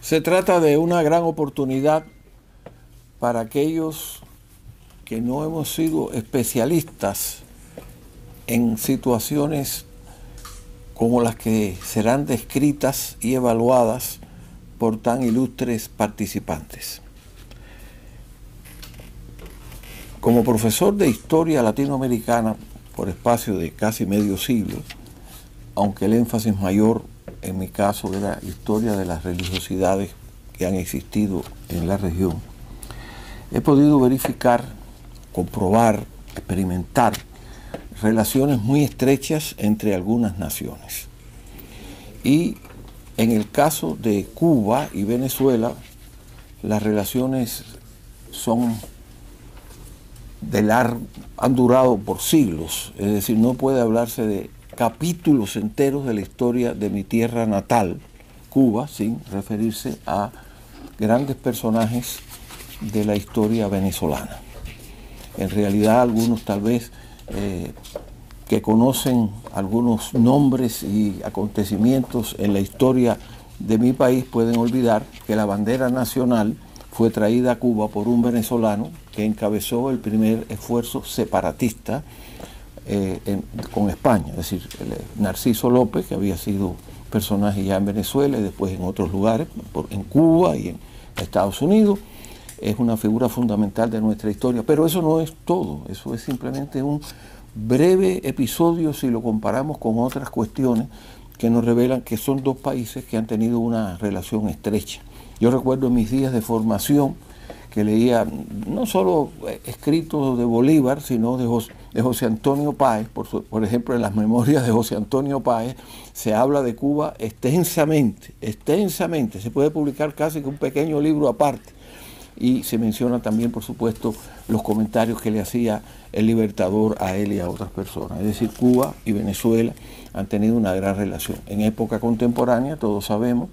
Se trata de una gran oportunidad para aquellos que no hemos sido especialistas en situaciones como las que serán descritas y evaluadas por tan ilustres participantes. Como profesor de historia latinoamericana por espacio de casi medio siglo, aunque el énfasis mayor en mi caso era historia de las religiosidades que han existido en la región, he podido verificar, comprobar, experimentar relaciones muy estrechas entre algunas naciones. Y en el caso de Cuba y Venezuela, las relaciones han durado por siglos, es decir, no puede hablarse de capítulos enteros de la historia de mi tierra natal, Cuba, sin referirse a grandes personajes de la historia venezolana. En realidad, algunos tal vez que conocen algunos nombres y acontecimientos en la historia de mi país pueden olvidar que la bandera nacional fue traída a Cuba por un venezolano que encabezó el primer esfuerzo separatista con España, es decir, Narciso López, que había sido personaje ya en Venezuela y después en otros lugares, en Cuba y en Estados Unidos, es una figura fundamental de nuestra historia. Pero eso no es todo, eso es simplemente un breve episodio si lo comparamos con otras cuestiones que nos revelan que son dos países que han tenido una relación estrecha. Yo recuerdo en mis días de formación que leía no solo escritos de Bolívar, sino de José Antonio Páez. Por ejemplo, en las memorias de José Antonio Páez se habla de Cuba extensamente, se puede publicar casi que un pequeño libro aparte. Y se menciona también, por supuesto, los comentarios que le hacía el Libertador a él y a otras personas. Es decir, Cuba y Venezuela han tenido una gran relación. En época contemporánea, todos sabemos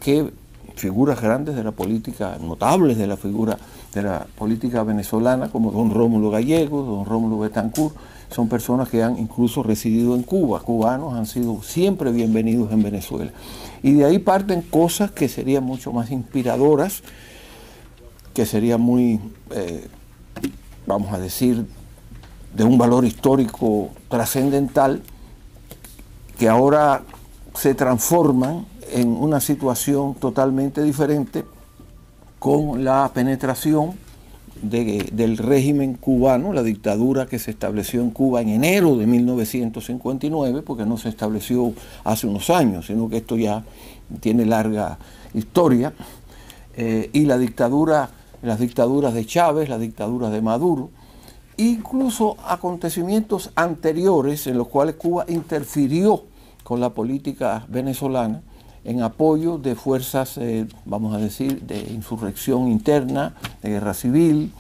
que figuras grandes de la política, notables de la figura de la política venezolana, como don Rómulo Gallegos, don Rómulo Betancourt, son personas que han incluso residido en Cuba. Cubanos han sido siempre bienvenidos en Venezuela. Y de ahí parten cosas que serían mucho más inspiradoras, que serían muy, vamos a decir, de un valor histórico trascendental, que ahora se transforman en una situación totalmente diferente con la penetración del régimen cubano, la dictadura que se estableció en Cuba en enero de 1959, porque no se estableció hace unos años, sino que esto ya tiene larga historia, y las dictaduras de Chávez, las dictaduras de Maduro, incluso acontecimientos anteriores en los cuales Cuba interfirió con la política venezolana en apoyo de fuerzas, vamos a decir, de insurrección interna, de guerra civil,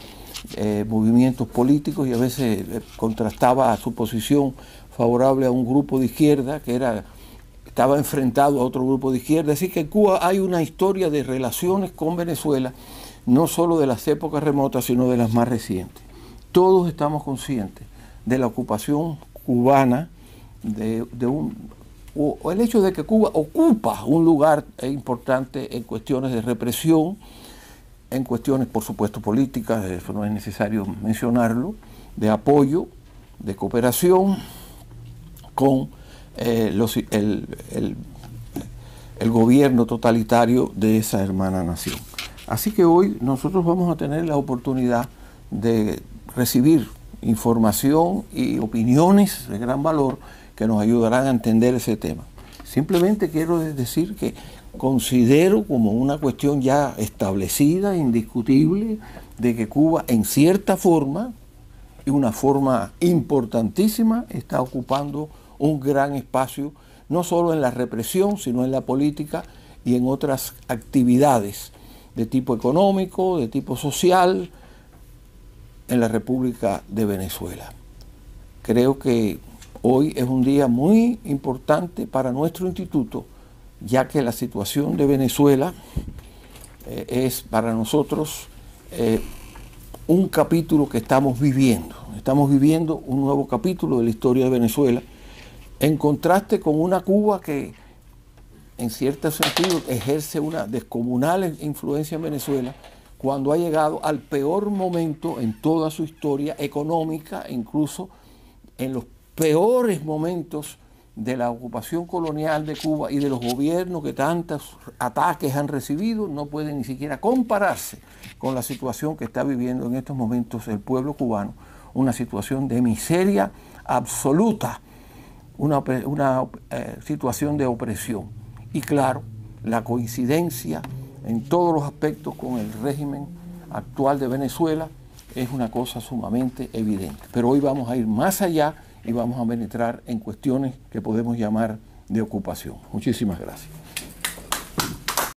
movimientos políticos, y a veces contrastaba su posición favorable a un grupo de izquierda que estaba enfrentado a otro grupo de izquierda. Así que en Cuba hay una historia de relaciones con Venezuela, no solo de las épocas remotas, sino de las más recientes. Todos estamos conscientes de la ocupación cubana, o el hecho de que Cuba ocupa un lugar importante en cuestiones de represión, en cuestiones, por supuesto, políticas, eso no es necesario mencionarlo, de apoyo, de cooperación con el gobierno totalitario de esa hermana nación. Así que hoy nosotros vamos a tener la oportunidad de recibir información y opiniones de gran valor que nos ayudarán a entender ese tema. Simplemente quiero decir que considero como una cuestión ya establecida, indiscutible, de que Cuba en cierta forma, y una forma importantísima, está ocupando un gran espacio, no solo en la represión, sino en la política y en otras actividades de tipo económico, de tipo social, en la República de Venezuela. Creo que hoy es un día muy importante para nuestro instituto, ya que la situación de Venezuela es para nosotros un capítulo que estamos viviendo. Estamos viviendo un nuevo capítulo de la historia de Venezuela, en contraste con una Cuba que en cierto sentido, ejerce una descomunal influencia en Venezuela cuando ha llegado al peor momento en toda su historia económica, incluso en los peores momentos de la ocupación colonial de Cuba y de los gobiernos que tantos ataques han recibido, no puede ni siquiera compararse con la situación que está viviendo en estos momentos el pueblo cubano, una situación de miseria absoluta, una situación de opresión. Y claro, la coincidencia en todos los aspectos con el régimen actual de Venezuela es una cosa sumamente evidente. Pero hoy vamos a ir más allá y vamos a penetrar en cuestiones que podemos llamar de ocupación. Muchísimas gracias.